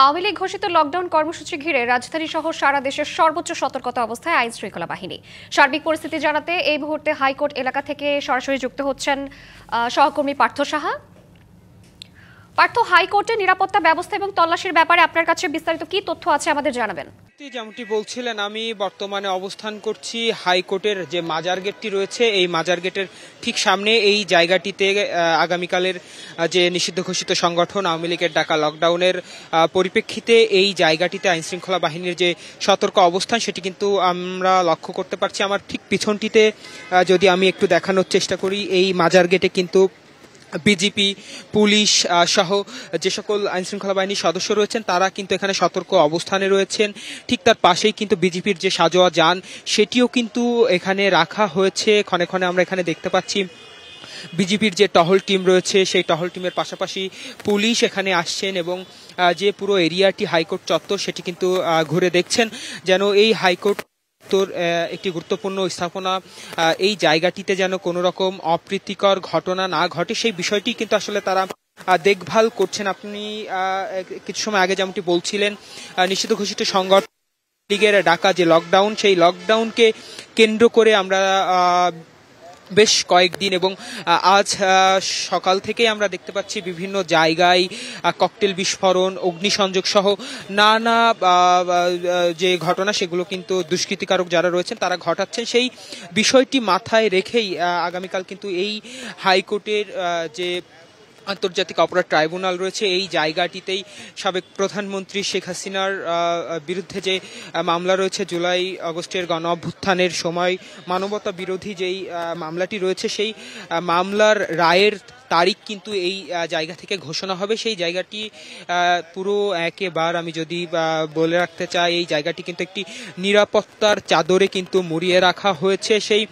আওয়ামী লীগ ঘোষিত লকডাউন কর্মসূচি ঘিরে রাজধানী সহ সারা দেশের সর্বোচ্চ সতর্কতা অবস্থায় আইন শৃঙ্খলা বাহিনী। সার্বিক পরিস্থিতি জানাতে এই মুহূর্তে হাইকোর্ট এলাকা থেকে সরাসরি যুক্ত হচ্ছেন সহকর্মী পার্থ সাহা। পার্থ, হাইকোর্টের নিরাপত্তা ব্যবস্থা এবং তল্লাশির ব্যাপারে আপনার কাছে বিস্তারিত কি তথ্য আছে আমাদের জানাবেন। যেমনটি বলছিলেন, আমি বর্তমানে অবস্থান করছি হাইকোর্টের যে মাজার গেটটি রয়েছে, এই মাজার গেটের ঠিক সামনে। এই জায়গাটিতে আগামীকালের যে নিষিদ্ধ ঘোষিত সংগঠন আওয়ামী লীগের ডাকা লকডাউনের পরিপ্রেক্ষিতে এই জায়গাটিতে আইন শৃঙ্খলা বাহিনীর যে সতর্ক অবস্থান সেটি কিন্তু আমরা লক্ষ্য করতে পারছি। আমার ঠিক পিছনটিতে যদি আমি একটু দেখানোর চেষ্টা করি, এই মাজার গেটে কিন্তু বিজিপি, পুলিশ সহ যে সকল আইনশৃঙ্খলা বাহিনীর সদস্য রয়েছেন তারা কিন্তু এখানে সতর্ক অবস্থানে রয়েছেন। ঠিক তার পাশেই কিন্তু বিজিপির যে সাজোয়া যান সেটিও কিন্তু এখানে রাখা হয়েছে। ক্ষণে ক্ষণে আমরা এখানে দেখতে পাচ্ছি বিজিপির যে টহল টিম রয়েছে সেই টহল টিমের পাশাপাশি পুলিশ এখানে আসছেন এবং যে পুরো এরিয়াটি হাইকোর্ট চত্বর সেটি কিন্তু ঘুরে দেখছেন, যেন এই হাইকোর্ট একটি গুরুত্বপূর্ণ স্থাপনা, এই জায়গাটিতে যেন কোনো রকম অপ্রীতিকর ঘটনা না ঘটে সেই বিষয়টি কিন্তু আসলে তারা দেখভাল করছেন। আপনি কিছু সময় আগে যেমনটি বলছিলেন, নিষিদ্ধ ঘোষিত সংগঠন লীগের ডাকা যে লকডাউন, সেই লকডাউনকে কেন্দ্র করে আমরা বেশ কয়েকদিন এবং আজ সকাল থেকেই আমরা দেখতে পাচ্ছি বিভিন্ন জায়গায় ককটেল বিস্ফোরণ, অগ্নিসংযোগ সহ নানা যে ঘটনা সেগুলো কিন্তু দুষ্কৃতিকারক যারা রয়েছেন তারা ঘটাচ্ছেন। সেই বিষয়টি মাথায় রেখেই আগামীকাল কিন্তু এই হাইকোর্টের যে আন্তর্জাতিক অপরাধ ট্রাইব্যুনাল রয়েছে এই জায়গাটিতেই সাবেক প্রধানমন্ত্রী শেখ হাসিনার বিরুদ্ধে যে মামলা রয়েছে জুলাই আগস্টের গণ অভ্যুত্থানের সময় মানবতা বিরোধী যেই মামলাটি রয়েছে সেই মামলার রায়ের তারিখ কিন্তু এই জায়গা থেকে ঘোষণা হবে। সেই জায়গাটি পুরো একেবারে আমি যদি বলে রাখতে চাই, এই জায়গাটি কিন্তু একটি নিরাপত্তার চাদরে কিন্তু মুড়িয়ে রাখা হয়েছে। সেই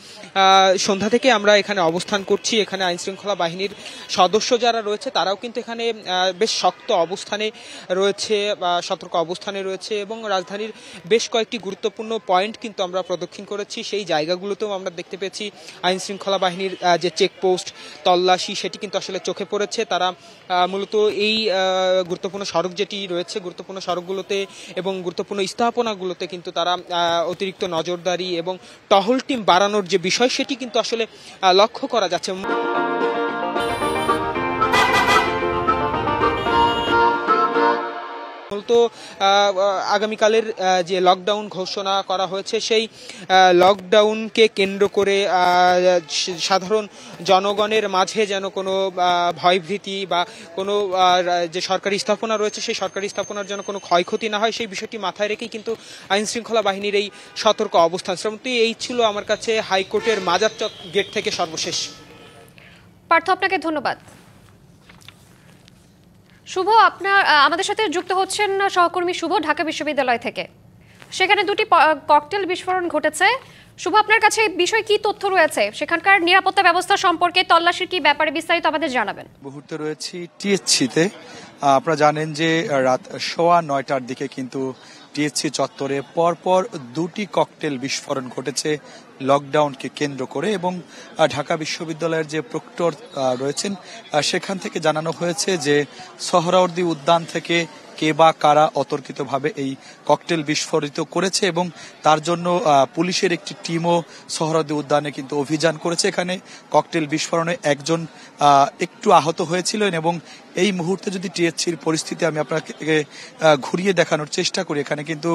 সন্ধ্যা থেকে আমরা এখানে অবস্থান করছি। এখানে আইনশৃঙ্খলা বাহিনীর সদস্য যারা রয়েছে তারাও কিন্তু এখানে বেশ শক্ত অবস্থানে রয়েছে, সতর্ক অবস্থানে রয়েছে এবং রাজধানীর বেশ কয়েকটি গুরুত্বপূর্ণ পয়েন্ট কিন্তু আমরা প্রদক্ষিণ করেছি। সেই জায়গাগুলোতেও আমরা দেখতে পেয়েছি আইনশৃঙ্খলা বাহিনীর যে চেকপোস্ট, তল্লাশি সেটি কিন্তু আসলে চোখে পড়েছে। তারা মূলত এই গুরুত্বপূর্ণ সড়ক যেটি রয়েছে, গুরুত্বপূর্ণ সড়কগুলোতে এবং গুরুত্বপূর্ণ স্থাপনাগুলোতে কিন্তু তারা অতিরিক্ত নজরদারি এবং টহল টিম বাড়ানোর যে বিষয় সেটি কিন্তু আসলে লক্ষ্য করা যাচ্ছে। মূলত আগামীকালের যে লকডাউন ঘোষণা করা হয়েছে সেই লকডাউনকে কেন্দ্র করে সাধারণ জনগণের মাঝে যেন কোনো ভয়ভীতি বা কোনো যে সরকারি স্থাপনা রয়েছে সেই সরকারি স্থাপনার যেন কোনো ক্ষয়ক্ষতি না হয় সেই বিষয়টি মাথায় রেখেই কিন্তু আইনশৃঙ্খলা বাহিনীর এই সতর্ক অবস্থান। শ্রমটি এই ছিল আমার কাছে হাইকোর্টের মাজার গেট থেকে সর্বশেষ। পার্থ, আপনাকে ধন্যবাদ। শুভ, আপনার আমাদের সাথে যুক্ত হচ্ছেন সহকর্মী শুভ ঢাকা বিশ্ববিদ্যালয় থেকে। সেখানে দুটি ককটেল বিস্ফোরণ ঘটেছে। শুভ, আপনার কাছে এই বিষয়ে কি তথ্য রয়েছে? সেখানকার নিরাপত্তা ব্যবস্থা সম্পর্কে তল্লাশির কি ব্যাপারে বিস্তারিত আমাদের জানাবেন। মুহূর্তে রয়েছি টিএসসিতে। আপনারা জানেন যে রাত 9:15টার দিকে কিন্তু টিএসসি চত্বরে পরপর দুটি ককটেল বিস্ফোরণ ঘটেছে লকডাউনকে কেন্দ্র করে এবং ঢাকা বিশ্ববিদ্যালয়ের যে প্রক্টর রয়েছেন সেখান থেকে জানানো হয়েছে যে সোহরাওয়ার্দী উদ্যান থেকে কে বা কারা অতর্কিতভাবে এই ককটেল বিস্ফোরিত করেছে এবং তার জন্য পুলিশের একটি টিমও সোহরাওয়ার্দী উদ্যানে কিন্তু অভিযান করেছে। এখানে ককটেল বিস্ফোরণে একজন একটু আহত হয়েছিলেন এবং এই মুহূর্তে যদি টিএসসির পরিস্থিতি আমি আপনাকে ঘুরিয়ে দেখানোর চেষ্টা করি, এখানে কিন্তু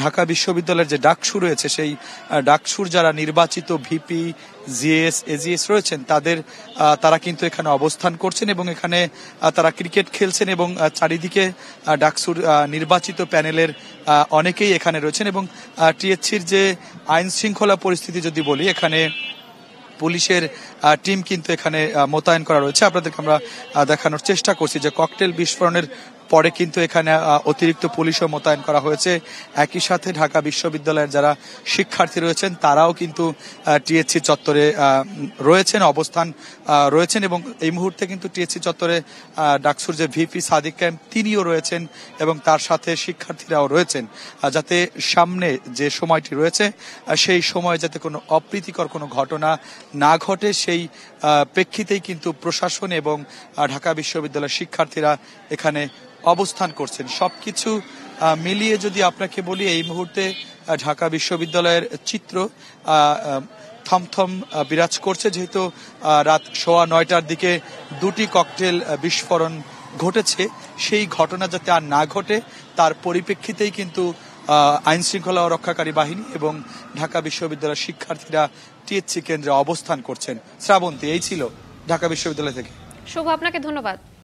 ঢাকা বিশ্ববিদ্যালয়ের যে ডাকসু রয়েছে সেই ডাকসুর যারা নির্বাচিত ভিপি, জিএস, এজিএস রয়েছেন তারা কিন্তু এখানে অবস্থান করছেন এবং এখানে তারা ক্রিকেট খেলছেন এবং চারিদিকে ডাকসুর নির্বাচিত প্যানেলের অনেকেই এখানে রয়েছেন এবং টিএসসির যে আইন শৃঙ্খলা পরিস্থিতি যদি বলি, এখানে পুলিশের টিম কিন্তু এখানে মোতায়েন করা রয়েছে। আপনাদেরকে আমরা দেখানোর চেষ্টা করছি যে ককটেল বিস্ফোরণের পরে কিন্তু এখানে অতিরিক্ত পুলিশও মোতায়েন করা হয়েছে। একই সাথে ঢাকা বিশ্ববিদ্যালয়ের যারা শিক্ষার্থী রয়েছেন তারাও কিন্তু টিএসসি চত্বরে রয়েছেন, অবস্থান রয়েছেন এবং এই মুহূর্তে কিন্তু টিএসসি চত্বরে ডাকসুর যে ভিপি সাদিক ক্যাম্প তিনিও রয়েছেন এবং তার সাথে শিক্ষার্থীরাও রয়েছেন, যাতে সামনে যে সময়টি রয়েছে সেই সময় যাতে কোনো অপ্রীতিকর কোনো ঘটনা না ঘটে সেই প্রেক্ষিতেই কিন্তু প্রশাসন এবং ঢাকা বিশ্ববিদ্যালয়ের শিক্ষার্থীরা এখানে অবস্থান করছেন। সবকিছু মিলিয়ে যদি আপনাকে বলি, এই মুহূর্তে ঢাকা বিশ্ববিদ্যালয়ের চিত্র থমথম বিরাজ করছে, যেহেতু রাত 9:15টার দিকে দুটি ককটেল বিস্ফোরণ ঘটেছে। সেই ঘটনা যাতে আর না ঘটে তার পরিপ্রেক্ষিতেই কিন্তু আইন শৃঙ্খলা রক্ষাকারী বাহিনী এবং ঢাকা বিশ্ববিদ্যালয়ের শিক্ষার্থীরা টিএসসি কেন্দ্রে অবস্থান করছেন। শ্রাবন্তী, এই ছিল ঢাকা বিশ্ববিদ্যালয় থেকে। শুভ, আপনাকে ধন্যবাদ।